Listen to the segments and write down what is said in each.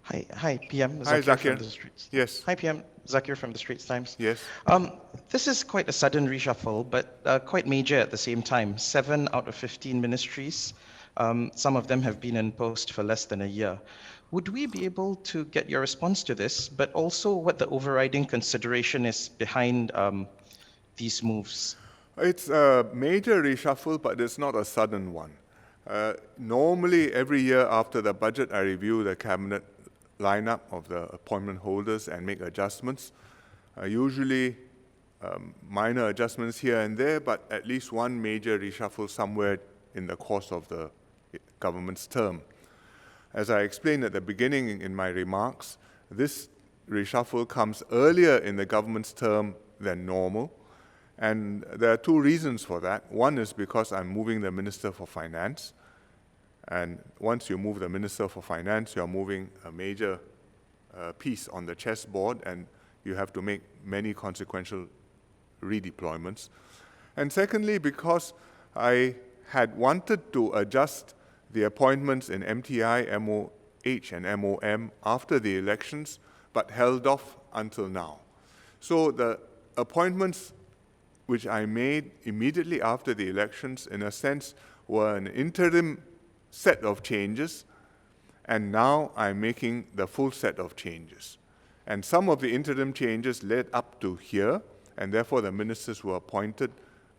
Hi, PM. Hi, Zakir from Zakir. the Straits. Yes. Hi, PM. Zakir from the Straits Times. Yes. This is quite a sudden reshuffle, but quite major at the same time. 7 out of 15 ministries. Some of them have been in post for less than a year. Would we be able to get your response to this, but also what the overriding consideration is behind these moves? It's a major reshuffle, but it's not a sudden one. Normally, every year after the budget, I review the cabinet lineup of the appointment holders and make adjustments. Usually, minor adjustments here and there, but at least one major reshuffle somewhere in the course of the government's term. As I explained at the beginning in my remarks, this reshuffle comes earlier in the government's term than normal. And there are two reasons for that. One is because I'm moving the Minister for Finance. And once you move the Minister for Finance, you're moving a major piece on the chessboard, and you have to make many consequential redeployments. And secondly, because I had wanted to adjust the appointments in MTI, MOH, and MOM after the elections, but held off until now. So the appointments which I made immediately after the elections, in a sense, were an interim set of changes, and now I'm making the full set of changes. And some of the interim changes led up to here, and therefore the ministers who were appointed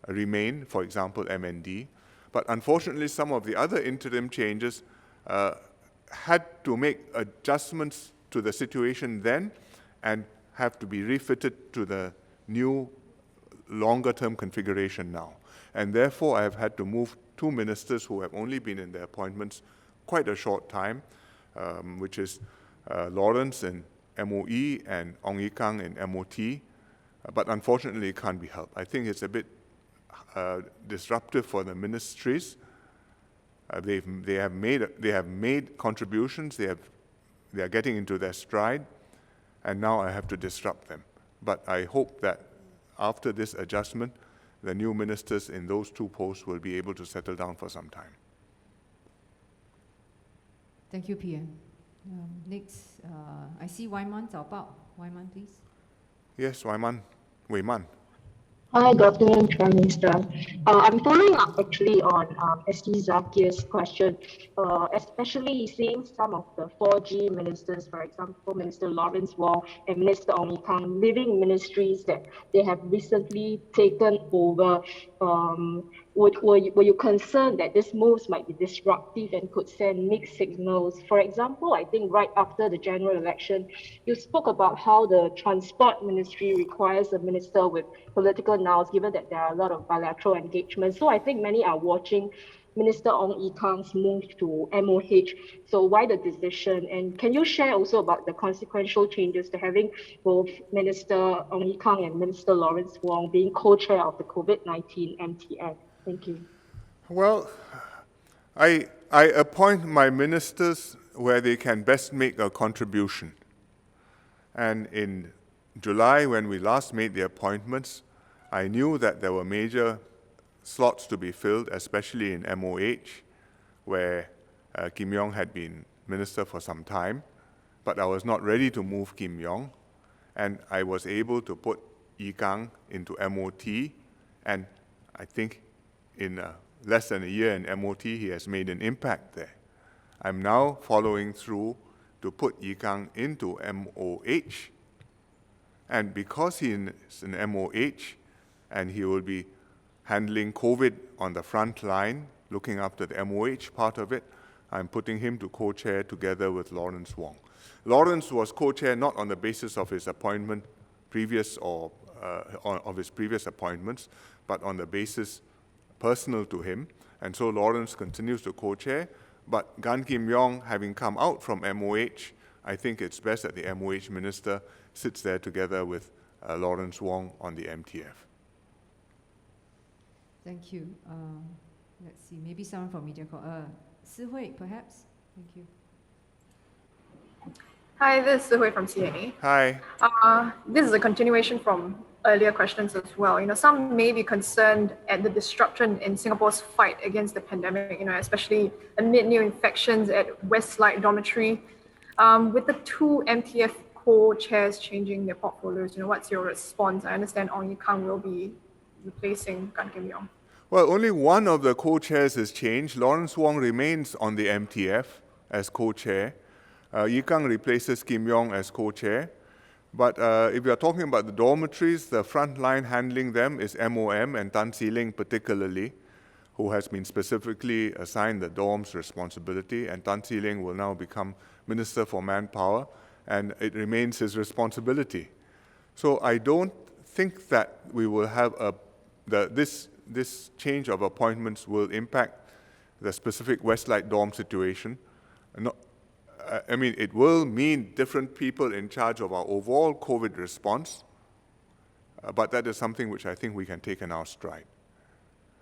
remain, for example, MND. But unfortunately, some of the other interim changes had to make adjustments to the situation then and have to be refitted to the new longer-term configuration now. And therefore, I have had to move two ministers who have only been in their appointments quite a short time, which is Lawrence in MOE and Ong Ye Kung in MOT. But unfortunately, it can't be helped. I think it's a bit disruptive for the ministries. They have made contributions. They are getting into their stride, and now I have to disrupt them. But I hope that after this adjustment, the new ministers in those two posts will be able to settle down for some time. Thank you, PM. Next, I see Waiman Zhao Bao. Waiman, please. Yes, Wei Man. Hi, good afternoon, Prime Minister. I'm following up actually on ST Zakir's question, especially seeing some of the 4G ministers, for example, Minister Lawrence Wong and Minister Ong Ye Kung, leaving ministries that they have recently taken over. Were you concerned that these moves might be disruptive and could send mixed signals? For example, I think right after the general election, you spoke about how the transport ministry requires a minister with political nous, given that there are a lot of bilateral engagements. So I think many are watching Minister Ong Ye Kung's move to MOH. So why the decision? And can you share also about the consequential changes to having both Minister Ong Ye Kung and Minister Lawrence Wong being co-chair of the COVID-19 MTF? Thank you. Well, I appoint my ministers where they can best make a contribution. And in July, when we last made the appointments, I knew that there were major slots to be filled, especially in MOH, where Kim Yong had been minister for some time, but I was not ready to move Kim Yong, and I was able to put Ye Kung into MOT, and I think in less than a year in MOT, he has made an impact there. I'm now following through to put Ye Kung into MOH, and because he is in MOH, and he will be handling COVID on the front line, looking after the MOH part of it, I'm putting him to co-chair together with Lawrence Wong. Lawrence was co-chair not on the basis of his appointment previous or of his previous appointments, but on the basis personal to him. And so Lawrence continues to co-chair, but Gan Kim Yong, having come out from MOH, I think it's best that the MOH minister sits there together with Lawrence Wong on the MTF. Thank you. Let's see, maybe someone from MediaCorp. Si Hui, perhaps? Thank you. Hi, this is Si Hui from CNA. Hi. This is a continuation from earlier questions as well. Some may be concerned at the disruption in Singapore's fight against the pandemic, especially amid new infections at Westlite Dormitory. With the two MTF co-chairs changing their portfolios, what's your response? I understand Ong Ye Kung will be replacing Gan Kim Yong. Well, only one of the co-chairs has changed. Lawrence Wong remains on the MTF as co-chair. Ye Kung replaces Kim Yong as co-chair. But if we are talking about the dormitories, the front line handling them is MOM and Tan See Leng particularly, who has been specifically assigned the dorms responsibility. And Tan See Leng will now become Minister for Manpower, and it remains his responsibility. So I don't think that we will have this change of appointments will impact the specific Westlight dorm situation. I mean, it will mean different people in charge of our overall COVID response, but that is something which I think we can take in our stride.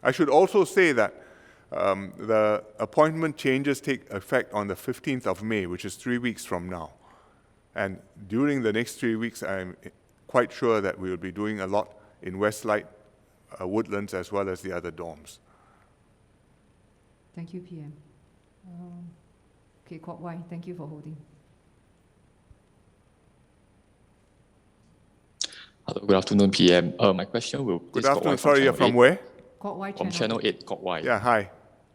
I should also say that the appointment changes take effect on the 15th of May, which is 3 weeks from now. And during the next 3 weeks, I'm quite sure that we will be doing a lot in Westlight, Woodlands, as well as the other dorms. Thank you, PM. Okay, Kwok Wai, thank you for holding. Hello, good afternoon, PM. My question will... Good afternoon. Sorry, you're from where? Kwok Wai, From Channel 8, Kwok Wai. Yeah, hi.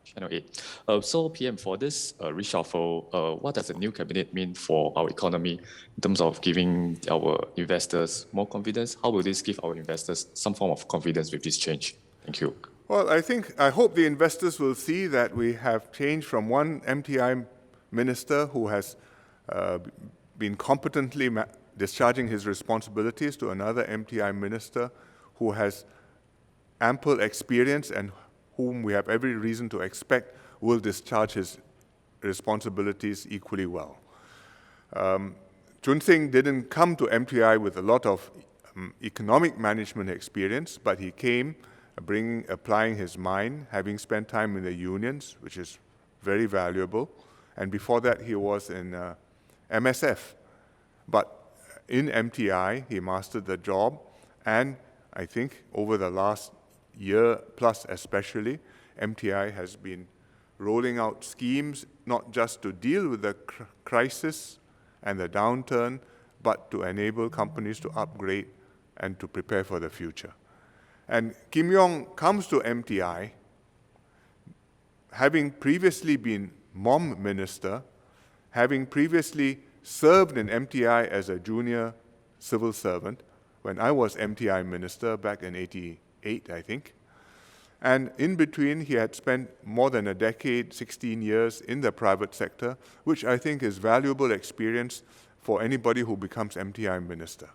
Channel 8. So, PM, for this reshuffle, what does the new cabinet mean for our economy in terms of giving our investors more confidence? How will this give our investors some form of confidence with this change? Thank you. Well, I hope the investors will see that we have changed from one MTI minister who has been competently discharging his responsibilities to another MTI minister who has ample experience and whom we have every reason to expect will discharge his responsibilities equally well. Chun Sing didn't come to MTI with a lot of economic management experience, but he came applying his mind, having spent time in the unions, which is very valuable. And before that, he was in MSF. But in MTI, he mastered the job. And I think over the last year plus especially, MTI has been rolling out schemes not just to deal with the crisis and the downturn, but to enable companies to upgrade and to prepare for the future. And Kim Yong comes to MTI having previously been MOM minister, having previously served in MTI as a junior civil servant when I was MTI minister back in '88, I think. And in between, he had spent more than a decade, 16 years in the private sector, which I think is valuable experience for anybody who becomes MTI minister.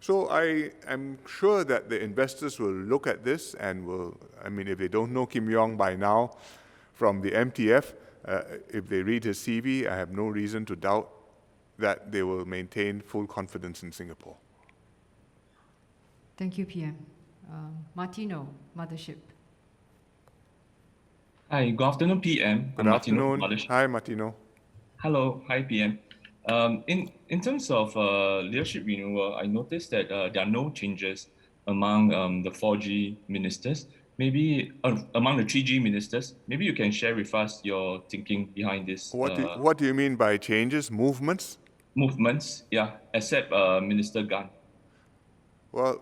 So I am sure that the investors will look at this and will, I mean, if they don't know Kim Yong by now from the MTF, if they read his CV, I have no reason to doubt that they will maintain full confidence in Singapore. Thank you, PM. Martino, Mothership. Hi, good afternoon, PM. Good afternoon. Hi, Martino. Hello, hi, PM. In terms of leadership renewal, I noticed that there are no changes among the 4G ministers. Maybe among the 3G ministers. Maybe you can share with us your thinking behind this. What do you mean by changes? Movements? Movements, yeah, except Minister Gan. Well,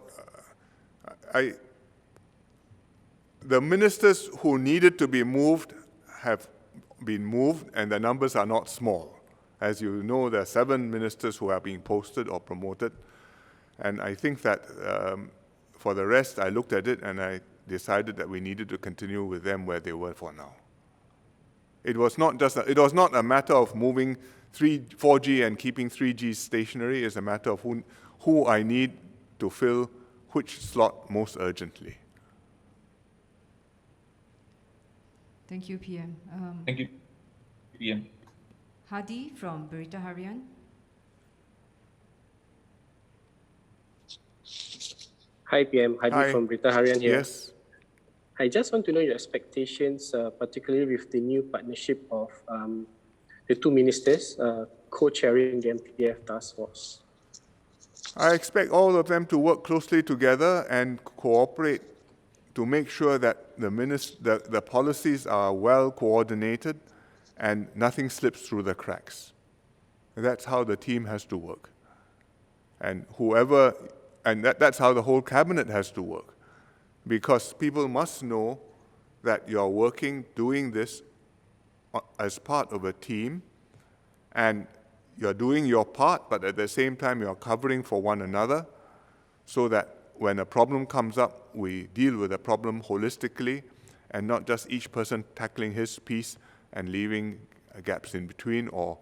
the ministers who needed to be moved have been moved, and the numbers are not small. As you know, there are 7 ministers who are being posted or promoted, and I think that for the rest, I looked at it and I decided that we needed to continue with them where they were for now. It was not a matter of moving 4G and keeping 3G stationary. It's a matter of who I need to fill which slot most urgently. Thank you, PM. Thank you, PM. Hadi from Berita Harian. Hi, PM. Hadi Hi. from Berita Harian here. Yes. I just want to know your expectations, particularly with the new partnership of the 2 ministers co-chairing the MPF task force. I expect all of them to work closely together and cooperate to make sure that the policies are well coordinated and nothing slips through the cracks. That's how the team has to work. And that's how the whole cabinet has to work. Because people must know that you're working, doing this as part of a team, and you're doing your part, but at the same time you're covering for one another, so that when a problem comes up, we deal with the problem holistically, and not just each person tackling his piece and leaving gaps in between or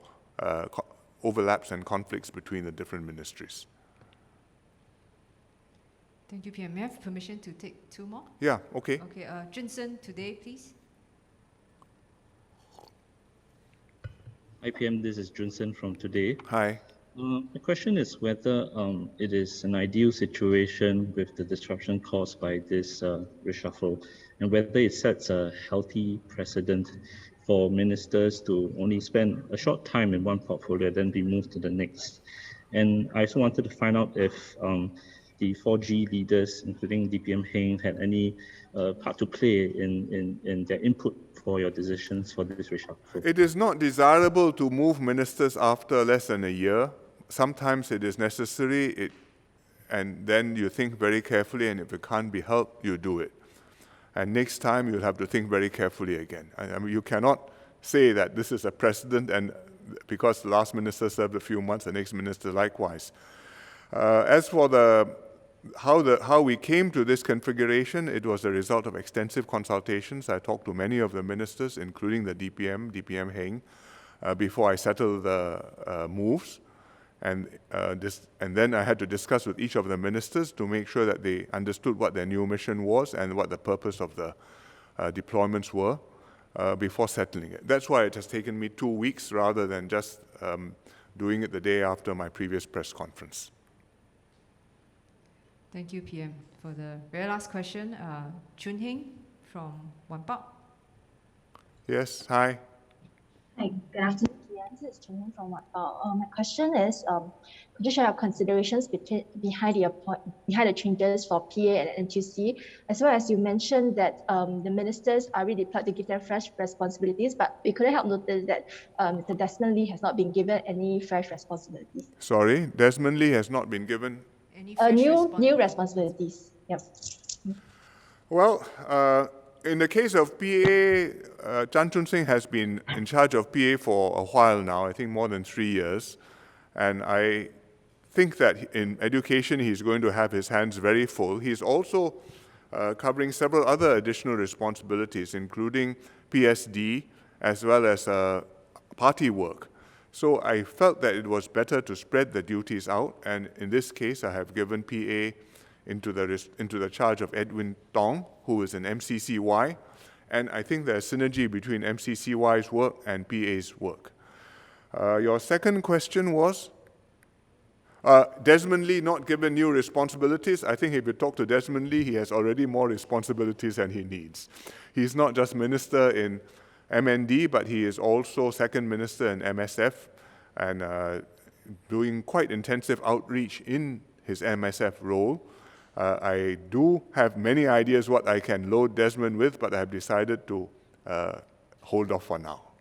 overlaps and conflicts between the different ministries. Thank you, PM. May I have permission to take 2 more? Yeah, okay. Okay, Junsen, today, please. Hi, PM. This is Junsen from Today. Hi. The question is whether it is an ideal situation with the disruption caused by this reshuffle, and whether it sets a healthy precedent for ministers to only spend a short time in one portfolio, then be moved to the next. And I also wanted to find out if the 4G leaders, including DPM Heng, had any part to play in their input for your decisions for this reshuffle. It is not desirable to move ministers after less than a year. Sometimes it is necessary, and then you think very carefully, and if it can't be helped, you do it. And next time, you'll have to think very carefully again. I mean, you cannot say that this is a precedent, and because the last minister served a few months, the next minister likewise. As for how we came to this configuration, it was a result of extensive consultations. I talked to many of the ministers, including the DPM Heng, before I settled the moves. And then I had to discuss with each of the ministers to make sure that they understood what their new mission was and what the purpose of the deployments were before settling it. That's why it has taken me 2 weeks rather than just doing it the day after my previous press conference. Thank you, PM. For the very last question, Chun Hing from Wan Pao. Yes, hi. Hi, good afternoon. This is Chun Hing from Wan Pao. My question is, could you share your considerations behind the changes for PA and NTUC, as well as you mentioned that the ministers are redeployed to give them fresh responsibilities, but we couldn't help notice that Mr. Desmond Lee has not been given any fresh responsibilities. Sorry, Desmond Lee has not been given Any new responsibilities. Yep. Well, in the case of PA, Chan Chun Sing has been in charge of PA for a while now, I think more than 3 years. And I think that in education, he's going to have his hands very full. He's also covering several other additional responsibilities, including PSD, as well as party work. So I felt that it was better to spread the duties out, and in this case, I have given PA into the charge of Edwin Tong, who is an MCCY, and I think there's synergy between MCCY's work and PA's work. Your second question was? Desmond Lee not given new responsibilities. I think if you talk to Desmond Lee, he has already more responsibilities than he needs. He's not just minister in MND, but he is also second minister in MSF and doing quite intensive outreach in his MSF role. I do have many ideas what I can load Desmond with, but I have decided to hold off for now.